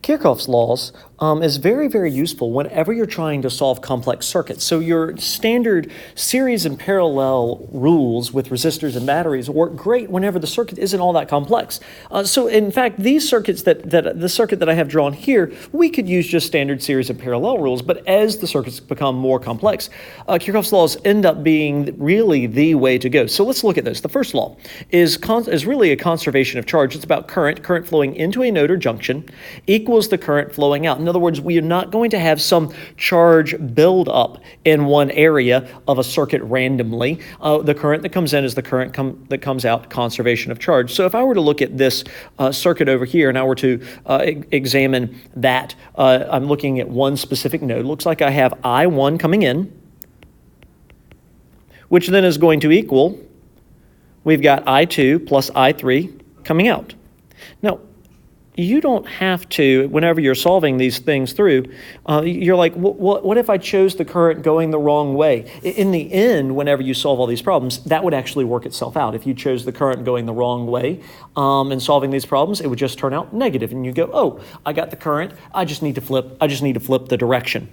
Kirchhoff's laws is very, very useful whenever you're trying to solve complex circuits. So your standard series and parallel rules with resistors and batteries work great whenever the circuit isn't all that complex. So in fact, these circuits the circuit that I have drawn here, we could use just standard series and parallel rules, but as the circuits become more complex, Kirchhoff's laws end up being really the way to go. So let's look at this. The first law is really a conservation of charge. It's about current flowing into a node or junction equals the current flowing out. In other words, we are not going to have some charge build up in one area of a circuit randomly. The current that comes in is the current that comes out, conservation of charge. So if I were to look at this circuit over here and I were to examine that, I'm looking at one specific node. Looks like I have I1 coming in, which then is going to equal, we've got I2 plus I3 coming out. Now, you don't have to, whenever you're solving these things through, you're like, what if I chose the current going the wrong way? In the end, whenever you solve all these problems, that would actually work itself out. If you chose the current going the wrong way in solving these problems, it would just turn out negative. And you go, oh, I got the current, I just need to flip the direction.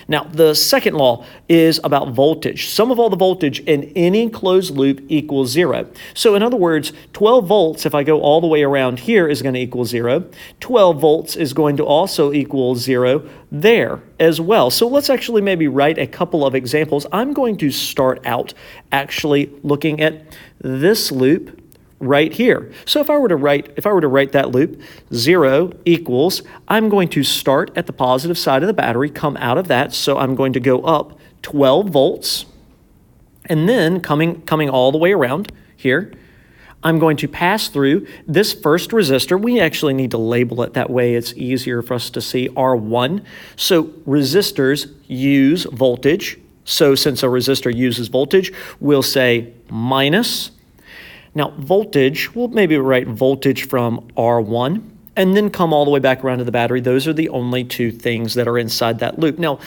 Now, the second law is about voltage. Sum of all the voltage in any closed loop equals 0. So in other words, 12 volts, if I go all the way around here, is going to equal 0. 12 volts is going to also equal 0 there as well. So let's actually maybe write a couple of examples. I'm going to start out actually looking at this loop right here. So if I were to write that loop, 0 equals, I'm going to start at the positive side of the battery, come out of that, so I'm going to go up 12 volts, and then coming all the way around here, I'm going to pass through this first resistor. We actually need to label it that way. It's easier for us to see, R1. So resistors use voltage. So since a resistor uses voltage, we'll say minus. Now, voltage, we'll maybe write voltage from R1 and then come all the way back around to the battery. Those are the only two things that are inside that loop. Now,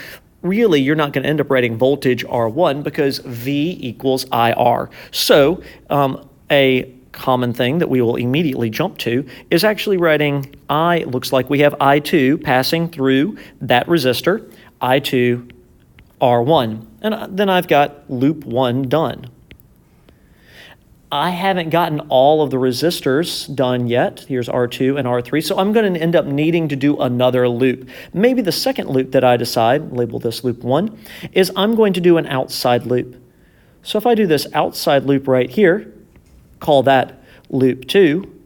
really, you're not going to end up writing voltage R1 because V equals IR. So a common thing that we will immediately jump to is actually writing looks like we have I2 passing through that resistor, I2 R1. And then I've got loop 1 done. I haven't gotten all of the resistors done yet. Here's R2 and R3. So I'm going to end up needing to do another loop. Maybe the second loop that I decide, label this loop 1, is I'm going to do an outside loop. So if I do this outside loop right here, call that loop 2.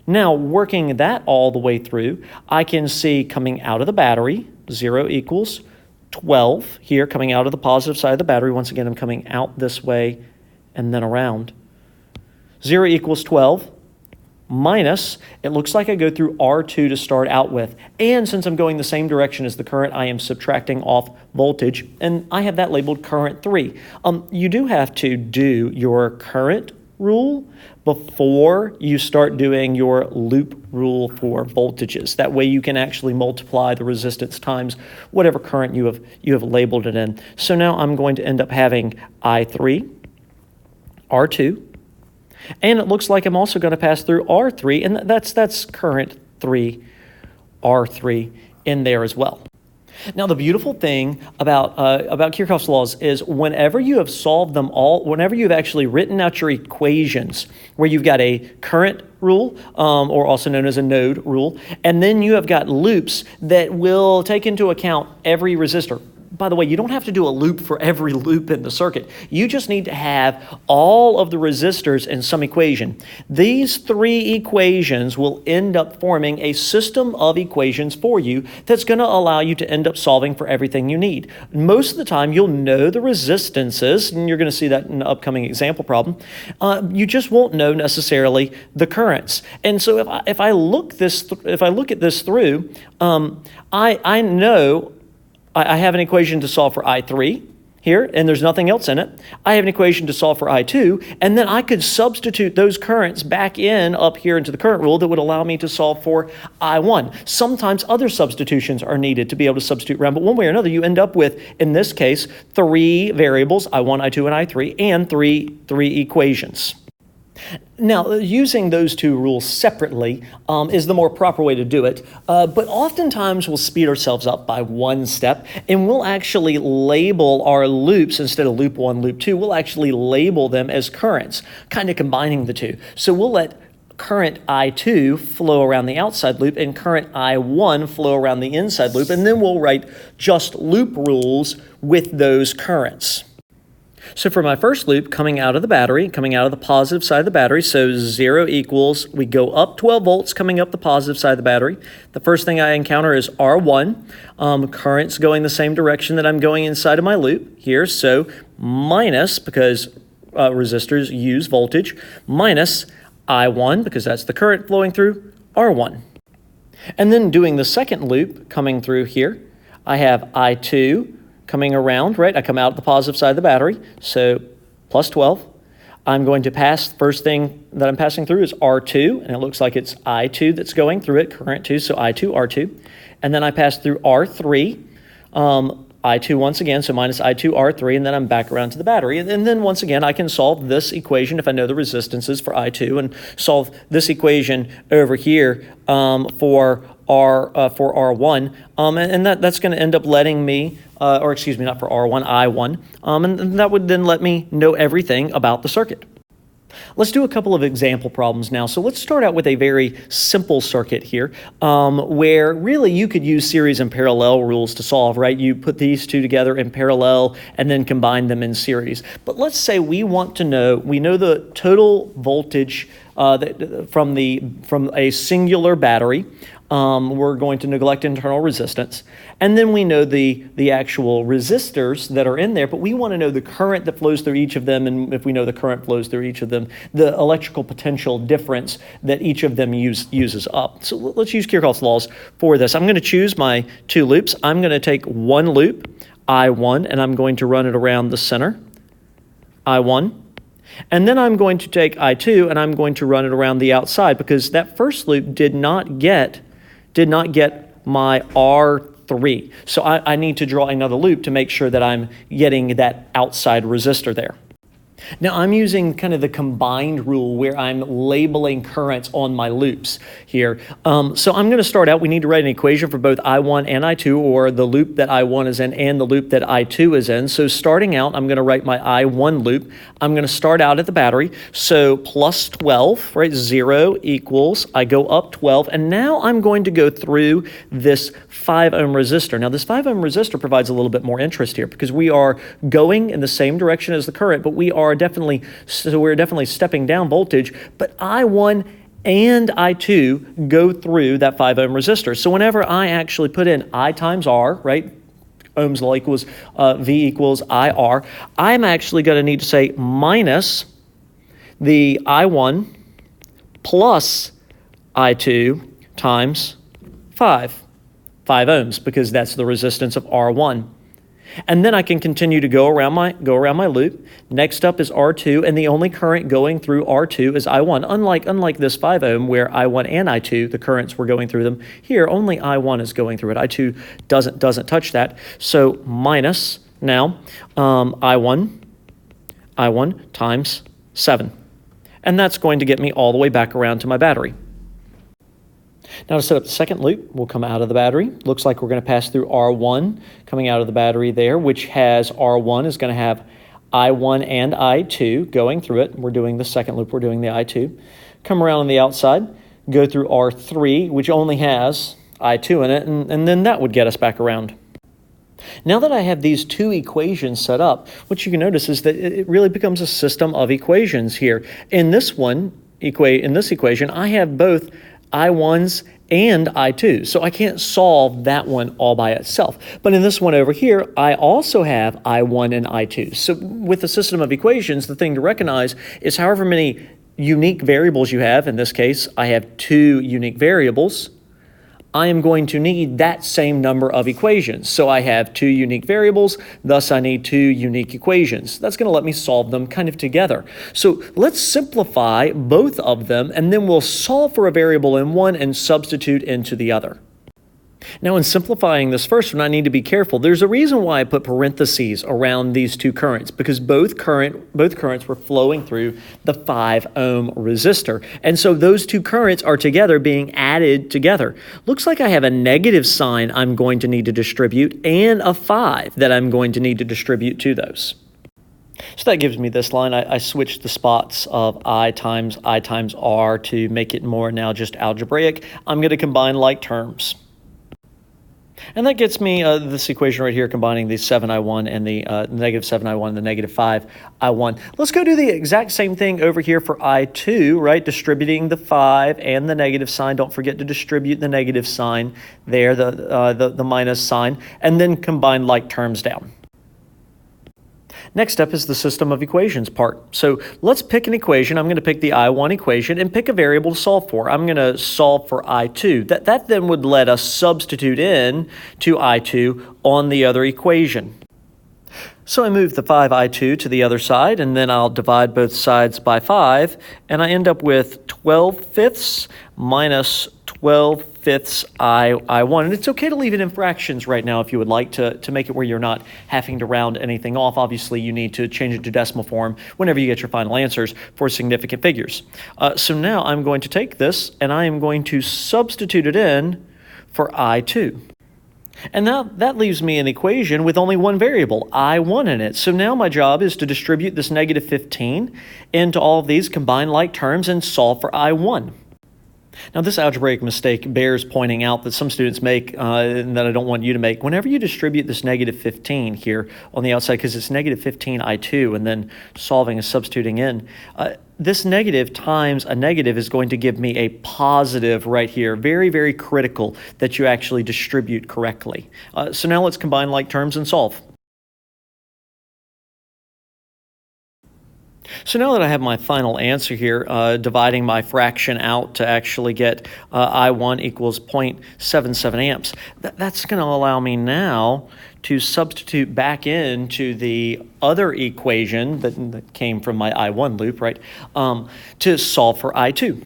Now, working that all the way through, I can see coming out of the battery, 0 equals 12 here, coming out of the positive side of the battery. Once again, I'm coming out this way and then around. 0 equals 12 minus, it looks like I go through R2 to start out with. And since I'm going the same direction as the current, I am subtracting off voltage, and I have that labeled current 3. You do have to do your current rule before you start doing your loop rule for voltages. That way you can actually multiply the resistance times whatever current you have labeled it in. So now I'm going to end up having I3, R2, and it looks like I'm also going to pass through R3, and that's current 3, R3 in there as well. Now, the beautiful thing about Kirchhoff's laws is whenever you have solved them all, whenever you've actually written out your equations where you've got a current rule, or also known as a node rule, and then you have got loops that will take into account every resistor. By the way, you don't have to do a loop for every loop in the circuit. You just need to have all of the resistors in some equation. These 3 equations will end up forming a system of equations for you that's going to allow you to end up solving for everything you need. Most of the time, you'll know the resistances, and you're going to see that in the upcoming example problem. You just won't know necessarily the currents. And so if I look at this through, I know I have an equation to solve for I3 here, and there's nothing else in it. I have an equation to solve for I2, and then I could substitute those currents back in up here into the current rule that would allow me to solve for I1. Sometimes other substitutions are needed to be able to substitute around, but one way or another, you end up with, in this case, 3 variables, I1, I2, and I3, and three equations. Now, using those two rules separately is the more proper way to do it, but oftentimes we'll speed ourselves up by one step, and we'll actually label our loops instead of loop 1, loop 2, we'll actually label them as currents, kind of combining the two. So we'll let current I2 flow around the outside loop and current I1 flow around the inside loop, and then we'll write just loop rules with those currents. So for my first loop, coming out of the battery, coming out of the positive side of the battery, so 0 equals, we go up 12 volts coming up the positive side of the battery. The first thing I encounter is R1. Current's going the same direction that I'm going inside of my loop here, so minus, because resistors use voltage, minus I1, because that's the current flowing through R1. And then doing the second loop coming through here, I have I2 coming around, right? I come out the positive side of the battery, so plus 12. I'm going to pass, first thing that I'm passing through is R2, and it looks like it's I2 that's going through it, current 2, so I2, R2. And then I pass through R3, I2 once again, so minus I2, R3, and then I'm back around to the battery. And then once again, I can solve this equation if I know the resistances for I2, and solve this equation over here for R1, and that's going to end up letting me, or excuse me, not for R1, I1, and that would then let me know everything about the circuit. Let's do a couple of example problems now. So let's start out with a very simple circuit here, where really you could use series and parallel rules to solve, right? You put these two together in parallel and then combine them in series. But let's say we want to know, we know the total voltage from a singular battery. We're going to neglect internal resistance. And then we know the actual resistors that are in there, but we want to know the current that flows through each of them, and if we know the current flows through each of them, the electrical potential difference that each of them uses up. So let's use Kirchhoff's laws for this. I'm going to choose my two loops. I'm going to take one loop, I1, and I'm going to run it around the center, I1. And then I'm going to take I2 and I'm going to run it around the outside, because that first loop did not get my R3. So I need to draw another loop to make sure that I'm getting that outside resistor there. Now I'm using kind of the combined rule where I'm labeling currents on my loops here. So I'm going to start out, we need to write an equation for both I1 and I2, or the loop that I1 is in and the loop that I2 is in. So starting out, I'm going to write my I1 loop. I'm going to start out at the battery. So plus 12, right? 0 equals, I go up 12, and now I'm going to go through this 5 ohm resistor. Now this 5 ohm resistor provides a little bit more interest here, because we are going in the same direction as the current, but we're definitely stepping down voltage, but I1 and I2 go through that 5 ohm resistor. So whenever I actually put in I times R, right, Ohm's law equals V equals IR, I'm actually going to need to say minus the I1 plus I2 times 5 ohms, because that's the resistance of R1. And then I can continue to go around my loop. Next up is R2, and the only current going through R2 is I1. Unlike this 5 ohm where I1 and I2, the currents were going through them, here only I1 is going through it. I2 doesn't touch that. So minus now I1 times 7. And that's going to get me all the way back around to my battery. Now to set up the second loop, we'll come out of the battery. Looks like we're going to pass through R1 coming out of the battery there, which has R1 is going to have I1 and I2 going through it. We're doing the second loop, we're doing the I2. Come around on the outside, go through R3, which only has I2 in it, and then that would get us back around. Now that I have these two equations set up, what you can notice is that it really becomes a system of equations here. In this equation, I have both I1s and I2. So I can't solve that one all by itself. But in this one over here, I also have I1 and I2. So with the system of equations, the thing to recognize is however many unique variables you have, in this case, I have 2 unique variables, I am going to need that same number of equations. So I have 2 unique variables, thus I need 2 unique equations. That's going to let me solve them kind of together. So let's simplify both of them, and then we'll solve for a variable in one and substitute into the other. Now, in simplifying this first one, I need to be careful. There's a reason why I put parentheses around these two currents, because both currents were flowing through the 5 ohm resistor. And so those two currents are together being added together. Looks like I have a negative sign I'm going to need to distribute and a 5 that I'm going to need to distribute to those. So that gives me this line. I switched the spots of I times R to make it more now just algebraic. I'm going to combine like terms. And that gets me this equation right here, combining the 7I1 and the negative 7I1 and the negative 5I1. Let's go do the exact same thing over here for I2, right? Distributing the 5 and the negative sign. Don't forget to distribute the negative sign there, the minus sign, and then combine like terms down. Next up is the system of equations part. So let's pick an equation. I'm going to pick the I1 equation and pick a variable to solve for. I'm going to solve for I2. That then would let us substitute in to I2 on the other equation. So I move the 5I2 to the other side, and then I'll divide both sides by 5, and I end up with 12/5 minus 12/5 I1. And it's okay to leave it in fractions right now if you would like to make it where you're not having to round anything off. Obviously, you need to change it to decimal form whenever you get your final answers for significant figures. So now I'm going to take this, and I am going to substitute it in for I2. And now that leaves me an equation with only one variable, I1 in it. So now my job is to distribute this negative 15 into all of these combined like terms and solve for I1. Now, this algebraic mistake bears pointing out that some students make and that I don't want you to make. Whenever you distribute this negative 15 here on the outside, because it's negative 15 I2, and then solving and substituting in, this negative times a negative is going to give me a positive right here. Very, very critical that you actually distribute correctly. So now let's combine like terms and solve. So now that I have my final answer here, dividing my fraction out to actually get I1 equals 0.77 amps, that's going to allow me now to substitute back into the other equation that came from my I1 loop, right, to solve for I2.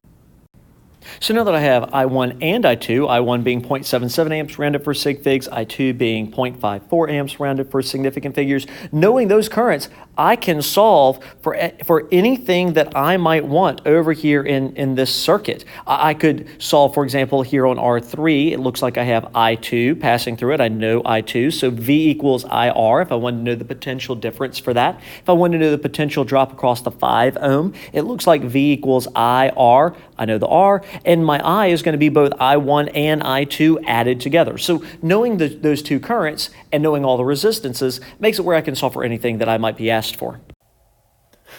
So now that I have I1 and I2, I1 being 0.77 amps rounded for sig figs, I2 being 0.54 amps rounded for significant figures, knowing those currents, I can solve for anything that I might want over here in this circuit. I could solve, for example, here on R3, it looks like I have I2 passing through it. I know I2, so V equals IR if I wanted to know the potential difference for that. If I wanted to know the potential drop across the 5 ohm, it looks like V equals IR. I know the R, and my I is going to be both I1 and I2 added together. So knowing those two currents and knowing all the resistances makes it where I can solve for anything that I might be asked for.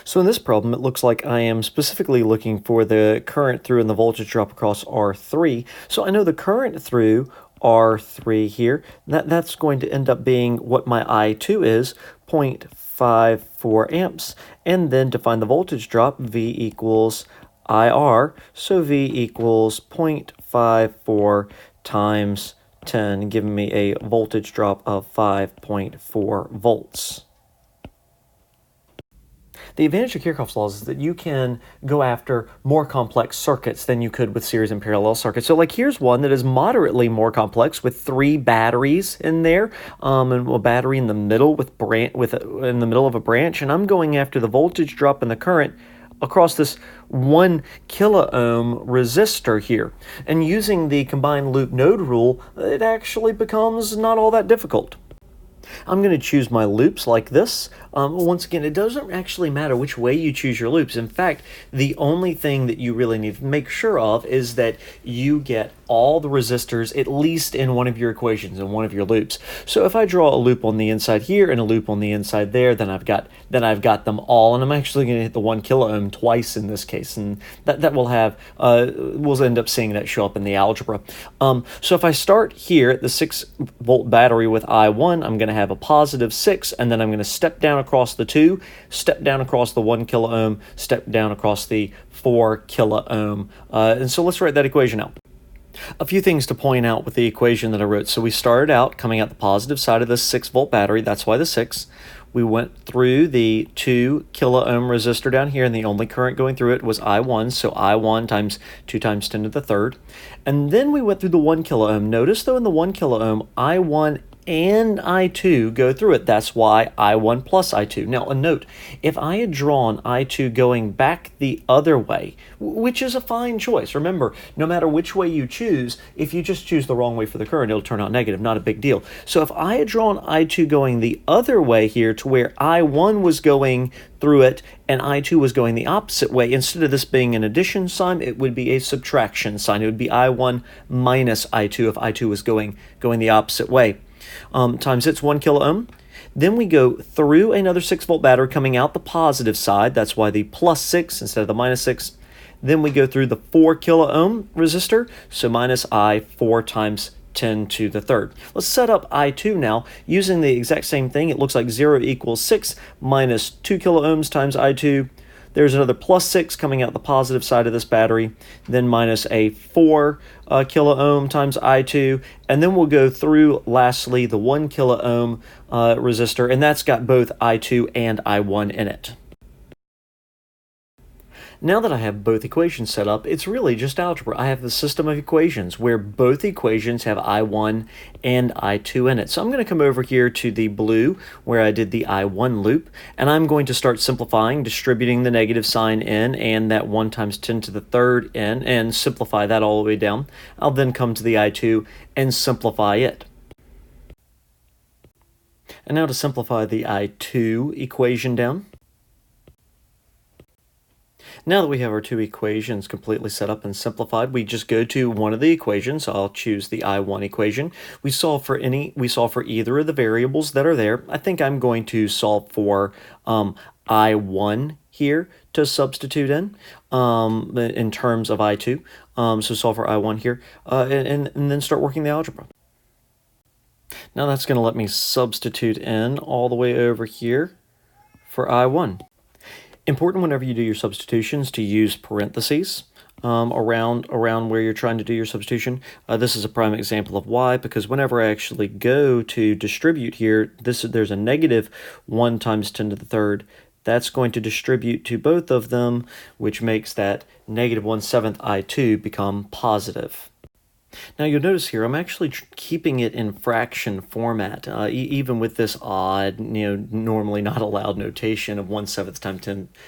So in this problem, it looks like I am specifically looking for the current through and the voltage drop across R3. So I know the current through R3 here, that's going to end up being what my I2 is, 0.54 amps. And then to find the voltage drop, V equals IR, so V equals 0.54 times 10, giving me a voltage drop of 5.4 volts. The advantage of Kirchhoff's laws is that you can go after more complex circuits than you could with series and parallel circuits. So like here's one that is moderately more complex with 3 batteries in there, and a battery in the middle in the middle of a branch, and I'm going after the voltage drop and the current across this 1 kilo ohm resistor here. And using the combined loop node rule, it actually becomes not all that difficult. I'm going to choose my loops like this. Once again, it doesn't actually matter which way you choose your loops. In fact, the only thing that you really need to make sure of is that you get all the resistors at least in one of your equations, in one of your loops. So if I draw a loop on the inside here and a loop on the inside there, then I've got them all, and I'm actually going to hit the 1 kilo ohm twice in this case, and that will have we'll end up seeing that show up in the algebra. So if I start here at the 6-volt battery with I1, I'm going to have a positive 6, and then I'm going to step down across the 2, step down across the 1 kilo ohm, step down across the 4 kilo ohm. And so let's write that equation out. A few things to point out with the equation that I wrote. So we started out coming out the positive side of this 6-volt battery. That's why the 6. We went through the 2 kilo ohm resistor down here, and the only current going through it was I1, so I1 times 2 times 10 to the third. And then we went through the 1 kilo ohm. Notice, though, in the 1 kilo ohm, I1 and I2 go through it. That's why I1 plus I2. Now, a note, if I had drawn I2 going back the other way, which is a fine choice. Remember, no matter which way you choose, if you just choose the wrong way for the current, it'll turn out negative, not a big deal. So if I had drawn I2 going the other way here to where I1 was going through it and I2 was going the opposite way, instead of this being an addition sign, it would be a subtraction sign. It would be I1 minus I2 if I2 was going the opposite way. Times its 1 kilo ohm. Then we go through another 6-volt battery coming out the positive side. That's why the plus 6 instead of the minus 6. Then we go through the 4 kilo ohm resistor, so minus I 4 times 10 to the third. Let's set up I2 now using the exact same thing. It looks like 0 equals 6 minus 2 kilo ohms times I2. There's another plus 6 coming out the positive side of this battery, then minus a 4 kilo ohm times I2, and then we'll go through, lastly, the 1 kilo ohm resistor, and that's got both I2 and I1 in it. Now that I have both equations set up, it's really just algebra. I have the system of equations where both equations have I1 and I2 in it. So I'm going to come over here to the blue where I did the I1 loop, and I'm going to start simplifying, distributing the negative sign in and that 1 times 10 to the third in, and simplify that all the way down. I'll then come to the I2 and simplify it. And now to simplify the I2 equation down. Now that we have our two equations completely set up and simplified, we just go to one of the equations. So I'll choose the I1 equation. We solve for either of the variables that are there. I think I'm going to solve for I1 here to substitute in terms of I2. So solve for I1 here and then start working the algebra. Now that's going to let me substitute in all the way over here for I1. Important whenever you do your substitutions to use parentheses around where you're trying to do your substitution. This is a prime example of why, because whenever I actually go to distribute here, there's a negative 1 times 10 to the third. That's going to distribute to both of them, which makes that negative 1/7 I2 become positive. Now you'll notice here I'm actually keeping it in fraction format, even with this odd, normally not allowed notation of 1/7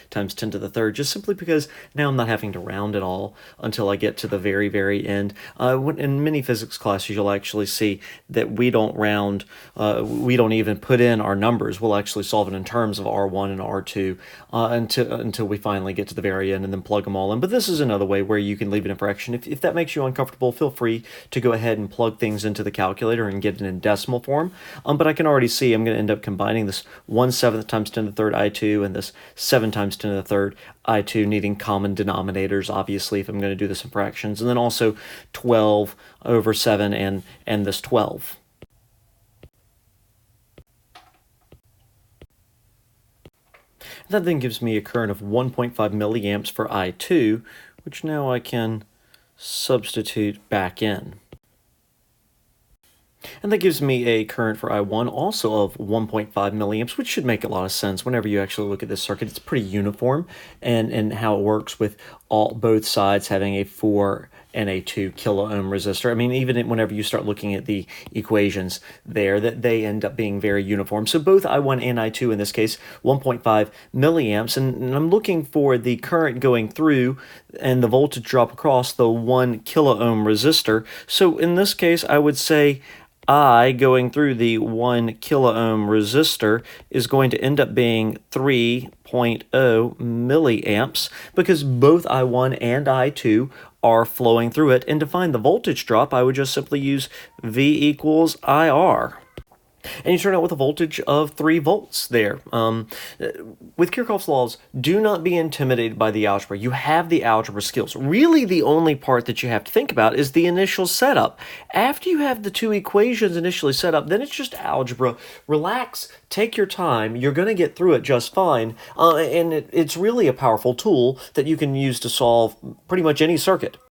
times 10 to the third, just simply because now I'm not having to round it all until I get to the very, very end. In many physics classes, you'll actually see that we don't round, we don't even put in our numbers. We'll actually solve it in terms of R1 and R2 until we finally get to the very end and then plug them all in. But this is another way where you can leave it in fraction. If that makes you uncomfortable, feel free to go ahead and plug things into the calculator and get it in decimal form. But I can already see I'm going to end up combining this 1/7 times 10 to the third I2 and this 7 times 10 to the third I2, needing common denominators, obviously, if I'm going to do this in fractions. And then also 12 over 7 and this 12. That then gives me a current of 1.5 milliamps for I2, which now I can substitute back in. And that gives me a current for I1 also of 1.5 milliamps, which should make a lot of sense whenever you actually look at this circuit. It's pretty uniform and how it works with both sides having a 4 and a 2 kilo ohm resistor. I mean, even whenever you start looking at the equations there, that they end up being very uniform. So both I1 and I2 in this case, 1.5 milliamps, and I'm looking for the current going through and the voltage drop across the 1 kilo ohm resistor. So in this case, I would say I going through the 1 kilo ohm resistor is going to end up being 3.0 milliamps because both I1 and I2 are flowing through it. And to find the voltage drop, I would just simply use V equals IR. And you turn out with a voltage of 3 volts there. With Kirchhoff's laws, do not be intimidated by the algebra. You have the algebra skills. Really, the only part that you have to think about is the initial setup. After you have the two equations initially set up, then it's just algebra. Relax, take your time. You're going to get through it just fine. And it's really a powerful tool that you can use to solve pretty much any circuit.